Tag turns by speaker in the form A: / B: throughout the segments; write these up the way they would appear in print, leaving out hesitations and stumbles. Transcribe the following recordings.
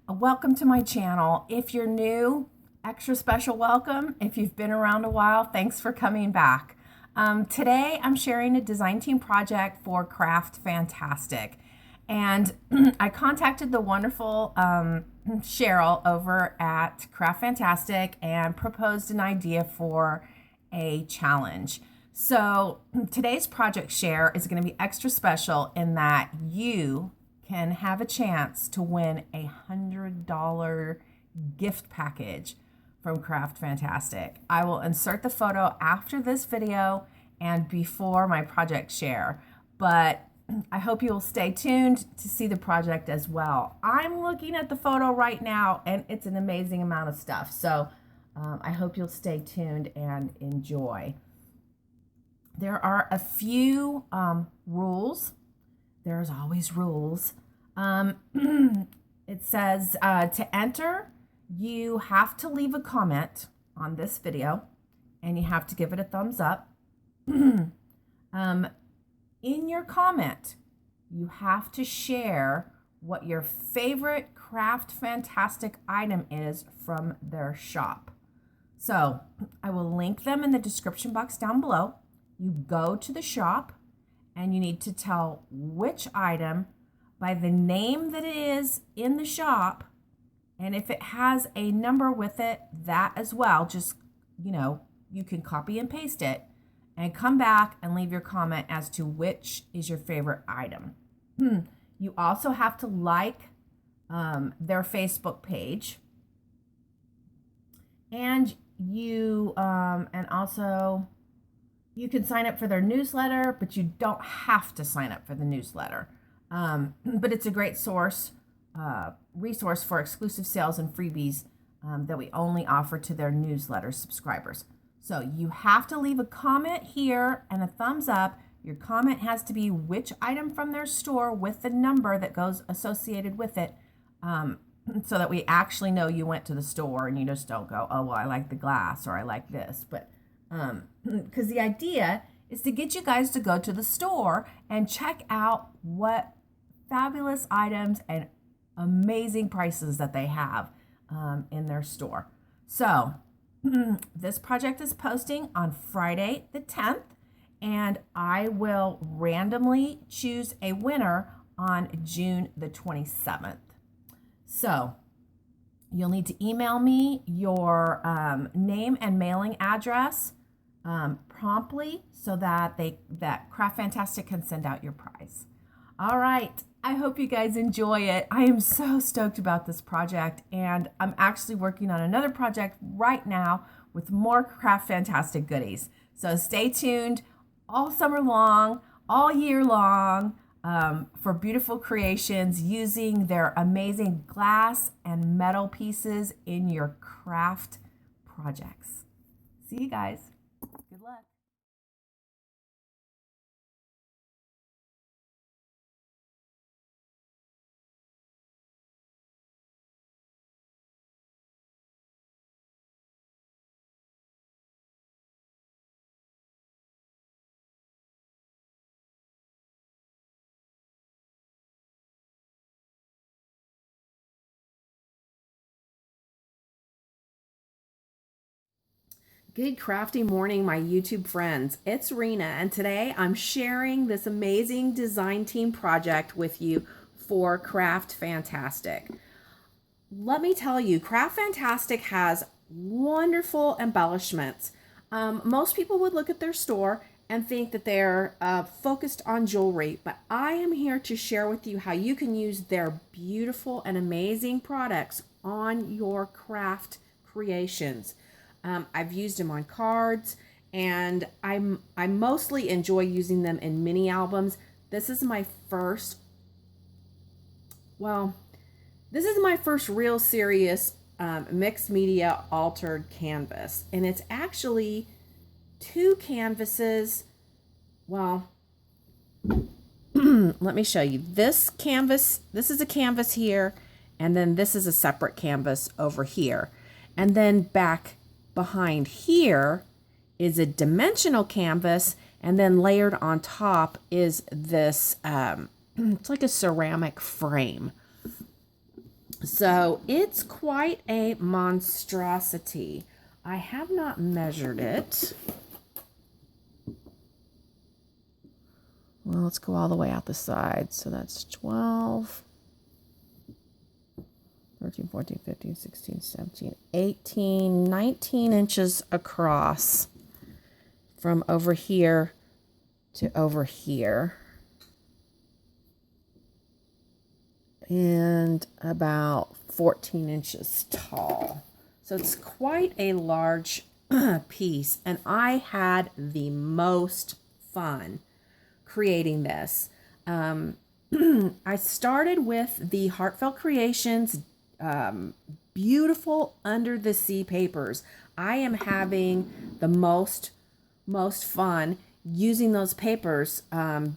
A: Welcome to my channel. If you're new, extra special welcome. If you've been around a while, thanks for coming back. Today I'm sharing a design team project for Craft Fantastic. And I contacted the wonderful Cheryl over at Craft Fantastic and proposed an idea for a challenge. So today's project share is going to be extra special in that you can have a chance to win a $100 gift package from Craft Fantastic. I will insert the photo after this video and before my project share, but I hope you will stay tuned to see the project as well. I'm looking at the photo right now and it's an amazing amount of stuff. So I hope you'll stay tuned and enjoy. There are a few rules. There's always rules. It says to enter, you have to leave a comment on this video and you have to give it a thumbs up. In your comment, you have to share what your favorite Craft Fantastic item is from their shop. So I will link them in the description box down below. You go to the shop and you need to tell which item by the name that it is in the shop. And if it has a number with it, that as well, just, you can copy and paste it and come back and leave your comment as to which is your favorite item. You also have to like their Facebook page. And you can sign up for their newsletter, but you don't have to sign up for the newsletter. But it's a great resource for exclusive sales and freebies that we only offer to their newsletter subscribers. So you have to leave a comment here and a thumbs up. Your comment has to be which item from their store with the number that goes associated with it, so that we actually know you went to the store and you just don't go, oh, well, I like the glass or I like this. But because the idea is to get you guys to go to the store and check out what fabulous items and amazing prices that they have in their store. So this project is posting on Friday the 10th, and I will randomly choose a winner on June the 27th. So you'll need to email me your name and mailing address promptly so that Craft Fantastic can send out your prize. All right, I hope you guys enjoy it. I am so stoked about this project, and I'm actually working on another project right now with more Craft Fantastic goodies. So stay tuned all summer long, all year long, for beautiful creations using their amazing glass and metal pieces in your craft projects. See you guys. Good luck. Good crafty morning, my YouTube friends. It's Rena, and today I'm sharing this amazing design team project with you for Craft Fantastic. Let me tell you, Craft Fantastic has wonderful embellishments. Most people would look at their store and think that they're focused on jewelry, but I am here to share with you how you can use their beautiful and amazing products on your craft creations. I've used them on cards, and I mostly enjoy using them in mini albums. This is my first real serious mixed media altered canvas, and it's actually two canvases. Well, let me show you this canvas. This is a canvas here, and then this is a separate canvas over here, and then back behind here is a dimensional canvas, and then layered on top is this it's like a ceramic frame. So it's quite a monstrosity. I have not measured it. Well, let's go all the way out the side. So that's 12, 13, 14, 15, 16, 17, 18, 19 inches across from over here to over here. And about 14 inches tall. So it's quite a large piece. And I had the most fun creating this. I started with the Heartfelt Creations beautiful under the sea papers. I am having the most fun using those papers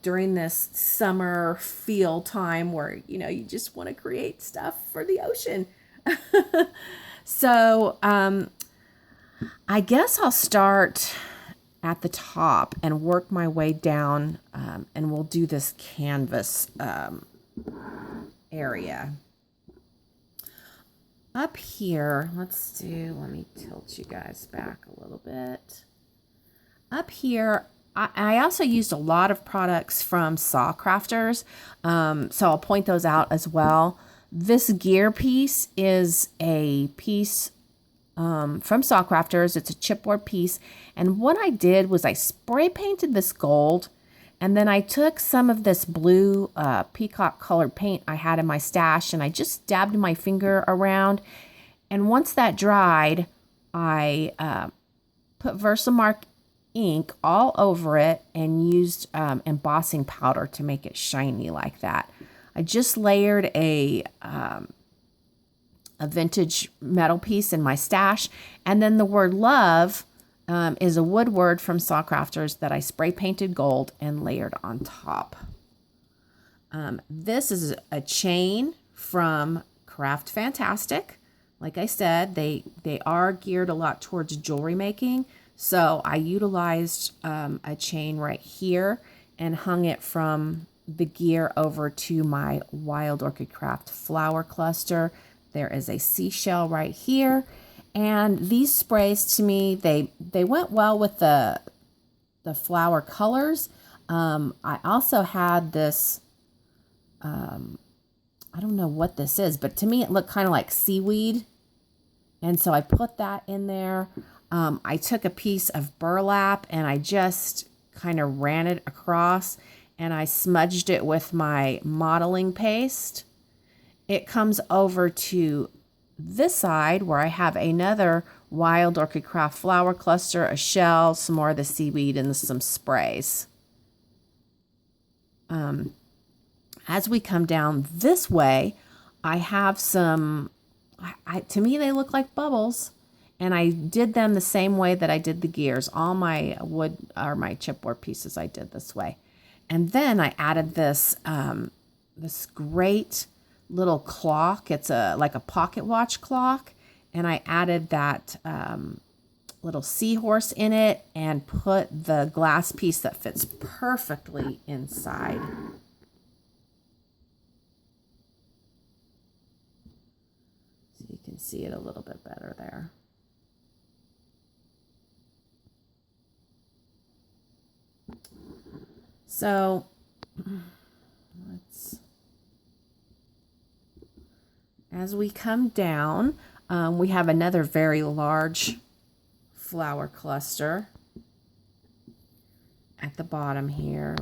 A: during this summer feel time where, you know, you just want to create stuff for the ocean. So I guess I'll start at the top and work my way down, and we'll do this canvas area. Up here, let me tilt you guys back a little bit. Up here, I also used a lot of products from Saw Crafters, so I'll point those out as well. This gear piece is a piece from Saw Crafters. It's a chipboard piece, and what I did was I spray painted this gold, and then I took some of this blue peacock colored paint I had in my stash, and I just dabbed my finger around, and once that dried, I put Versamark ink all over it and used embossing powder to make it shiny like that. I just layered a vintage metal piece in my stash, and then the word love is a wood word from Saw Crafters that I spray painted gold and layered on top. This is a chain from Craft Fantastic. Like I said, they are geared a lot towards jewelry making. So I utilized a chain right here and hung it from the gear over to my Wild Orchid Craft flower cluster. There is a seashell right here. And these sprays, to me, they went well with the flower colors. I also had this, I don't know what this is, but to me it looked kind of like seaweed. And so I put that in there. I took a piece of burlap and I just kind of ran it across and I smudged it with my modeling paste. It comes over to this side where I have another Wild Orchid Craft flower cluster, a shell, some more of the seaweed, and some sprays. As we come down this way, I have some, to me they look like bubbles. And I did them the same way that I did the gears. All my wood or my chipboard pieces I did this way. And then I added this this great little clock. It's like a pocket watch clock. And I added that little seahorse in it and put the glass piece that fits perfectly inside. So you can see it a little bit better there. So as we come down, we have another very large flower cluster at the bottom here.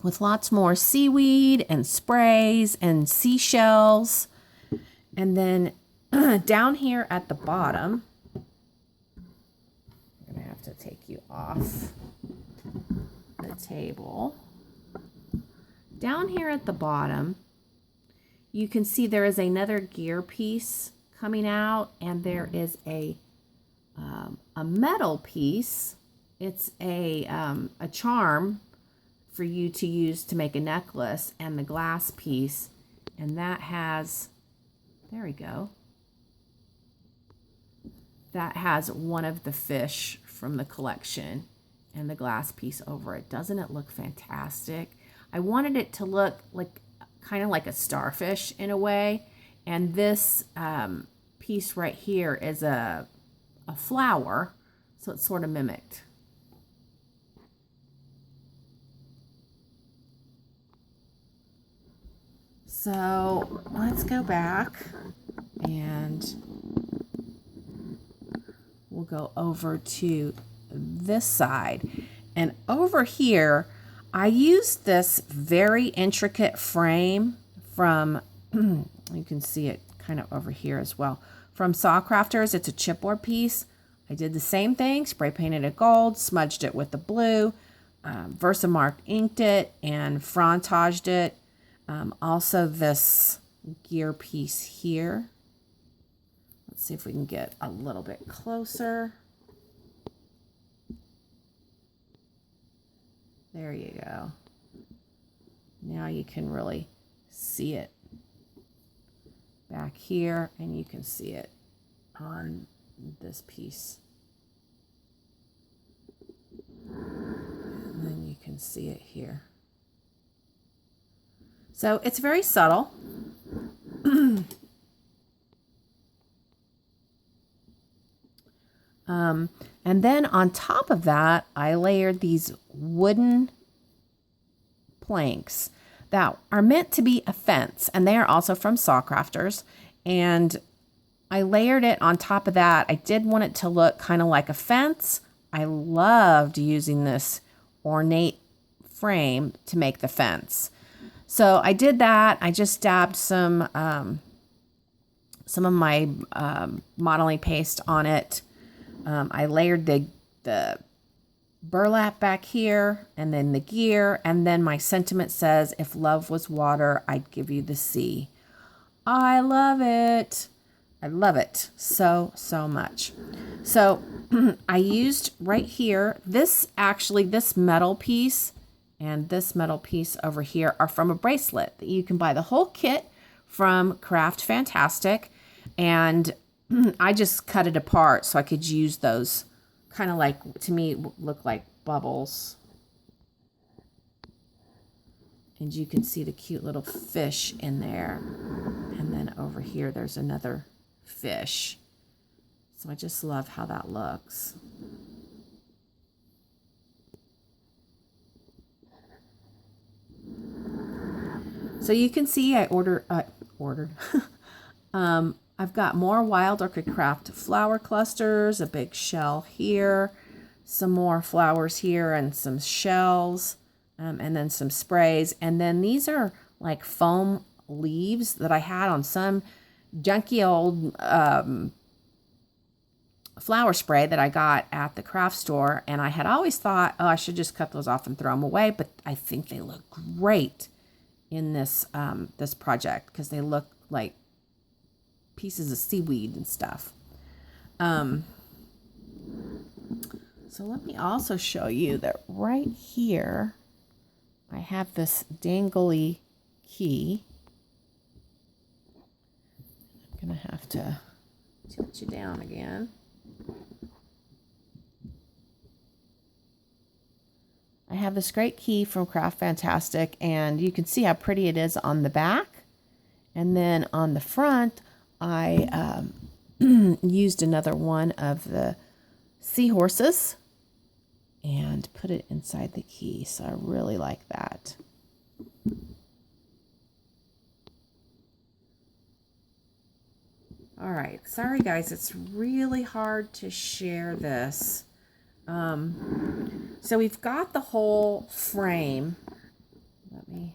A: With lots more seaweed and sprays and seashells. And then down here at the bottom, I'm going to have to take you off the table. Down here at the bottom, you can see there is another gear piece coming out, and there is a metal piece. It's a charm for you to use to make a necklace, and the glass piece, and that has, there we go. That has one of the fish from the collection and the glass piece over it. Doesn't it look fantastic? I wanted it to look like kind of like a starfish in a way. And this piece right here is a flower, so it's sort of mimicked. So let's go back and we'll go over to this side. And over here, I used this very intricate frame from, you can see it kind of over here as well, from Saw Crafters. It's a chipboard piece. I did the same thing, spray painted it gold, smudged it with the blue, Versamark inked it and frontaged it. Also this gear piece here. Let's see if we can get a little bit closer. There you go. Now you can really see it back here, and you can see it on this piece. And then you can see it here. So it's very subtle. And then on top of that, I layered these wooden planks that are meant to be a fence, and they are also from Saw Crafters. And I layered it on top of that. I did want it to look kind of like a fence. I loved using this ornate frame to make the fence. So I did that. I just dabbed some of my modeling paste on it. I layered the burlap back here, and then the gear, and then my sentiment says, if love was water, I'd give you the sea. I love it. I love it so, so much. So I used right here, this metal piece and this metal piece over here are from a bracelet that you can buy the whole kit from Craft Fantastic. And I just cut it apart so I could use those, kind of like, to me, look like bubbles. And you can see the cute little fish in there. And then over here, there's another fish. So I just love how that looks. So you can see I ordered. I've got more Wild Orchid Craft flower clusters, a big shell here, some more flowers here, and some shells, and then some sprays. And then these are like foam leaves that I had on some junky old flower spray that I got at the craft store. And I had always thought, oh, I should just cut those off and throw them away. But I think they look great in this this project because they look like pieces of seaweed and stuff. So let me also show you that right here I have this dangly key. I'm gonna have to tilt you down again. I have this great key from Craft Fantastic, and you can see how pretty it is on the back. And then on the front, I used another one of the seahorses and put it inside the key. So I really like that. All right, sorry guys, it's really hard to share this. So we've got the whole frame. We've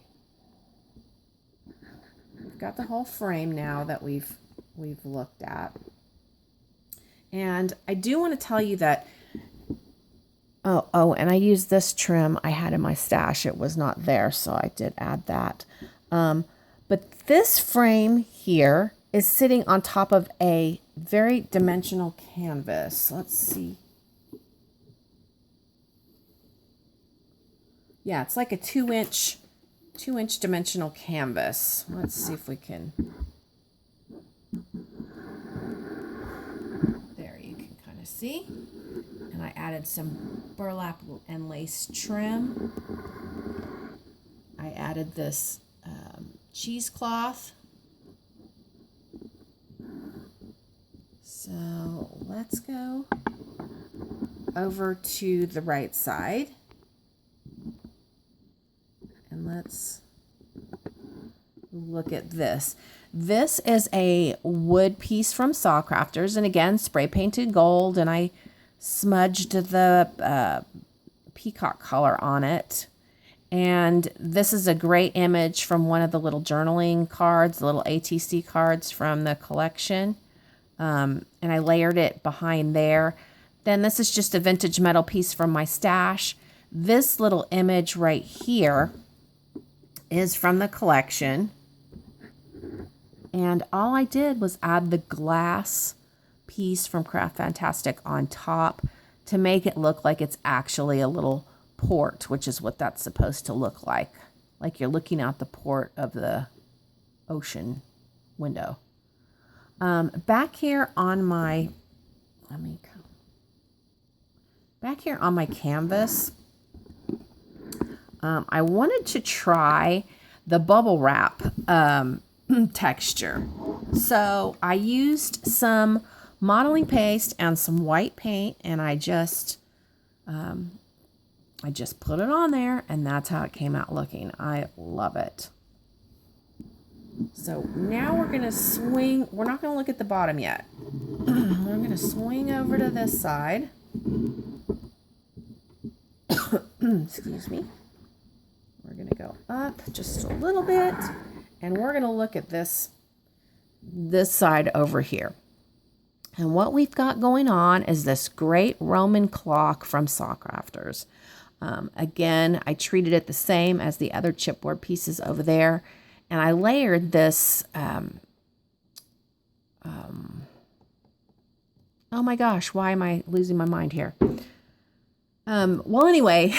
A: got the whole frame now that we've looked at. And I do want to tell you that, and I used this trim I had in my stash. It was not there, so I did add that. But this frame here is sitting on top of a very dimensional canvas. Let's see. Yeah, it's like a 2-inch dimensional canvas. Let's see if we can. There, you can kind of see. And I added some burlap and lace trim. I added this cheesecloth. So let's go over to the right side and let's look at this. This is a wood piece from Saw Crafters, and again, spray painted gold, and I smudged the peacock color on it. And this is a great image from one of the little journaling cards, the little ATC cards from the collection. And I layered it behind there. Then this is just a vintage metal piece from my stash. This little image right here is from the collection. And all I did was add the glass piece from Craft Fantastic on top to make it look like it's actually a little port, which is what that's supposed to look like you're looking out the port of the ocean window. Back here on my canvas, I wanted to try the bubble wrap texture. So I used some modeling paste and some white paint, and I just put it on there, and that's how it came out looking. I love it. So now we're going to swing. We're not going to look at the bottom yet. We're going to swing over to this side. Excuse me. We're going to go up just a little bit, and we're going to look at this side over here. And what we've got going on is this great Roman clock from Saw Crafters. Again, I treated it the same as the other chipboard pieces over there. And I layered this, oh my gosh, why am I losing my mind here? Well, anyway,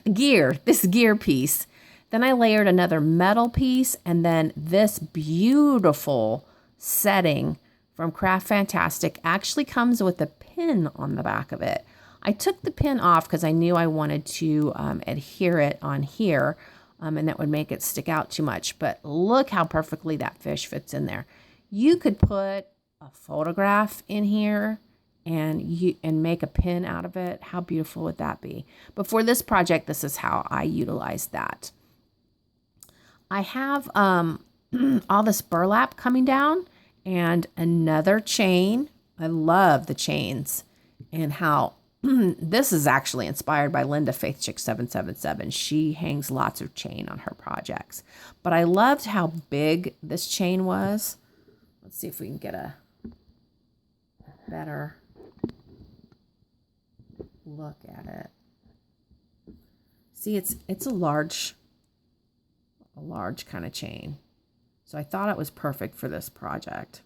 A: this gear piece. Then I layered another metal piece, and then this beautiful setting from Craft Fantastic actually comes with a pin on the back of it. I took the pin off because I knew I wanted to adhere it on here, and that would make it stick out too much. But look how perfectly that fish fits in there. You could put a photograph in here and make a pin out of it. How beautiful would that be? But for this project, this is how I utilized that. I have all this burlap coming down and another chain. I love the chains and how this is actually inspired by Linda Faith Chick 777. She hangs lots of chain on her projects. But I loved how big this chain was. Let's see if we can get a better look at it. See, it's a large kind of chain. So I thought it was perfect for this project.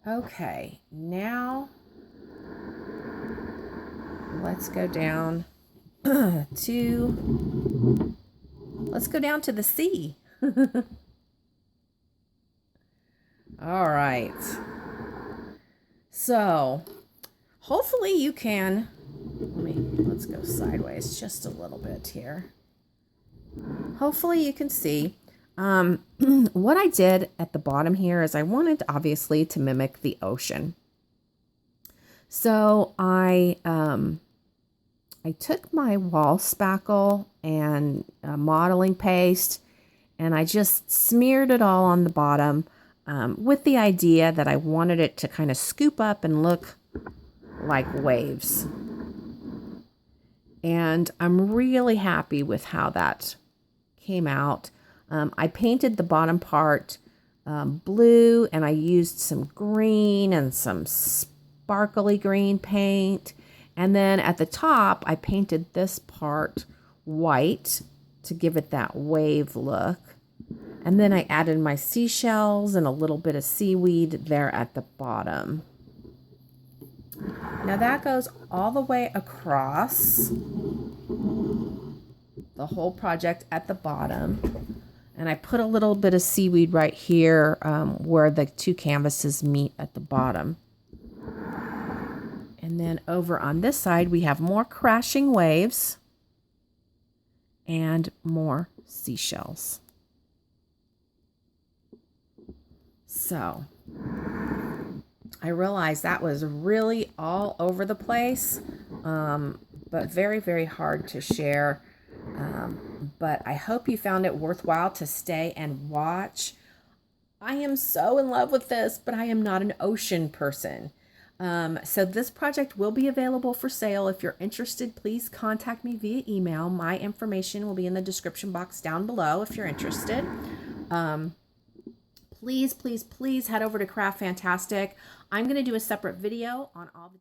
A: Okay, now let's go down to the sea. All right. So hopefully you can, let's go sideways just a little bit here. Hopefully you can see. What I did at the bottom here is I wanted obviously to mimic the ocean. So I took my wall spackle and modeling paste, and I just smeared it all on the bottom with the idea that I wanted it to kind of scoop up and look like waves. And I'm really happy with how that came out. I painted the bottom part blue, and I used some green and some sparkly green paint. And then at the top, I painted this part white to give it that wave look. And then I added my seashells and a little bit of seaweed there at the bottom. Now that goes all the way across the whole project at the bottom. And I put a little bit of seaweed right here where the two canvases meet at the bottom. And then over on this side, we have more crashing waves. and more seashells. So I realized that was really all over the place, but very, very hard to share. But I hope you found it worthwhile to stay and watch. I am so in love with this, but I am not an ocean person. So this project will be available for sale. If you're interested, please contact me via email. My information will be in the description box down below if you're interested. Please, please, please head over to Craft Fantastic. I'm going to do a separate video on all the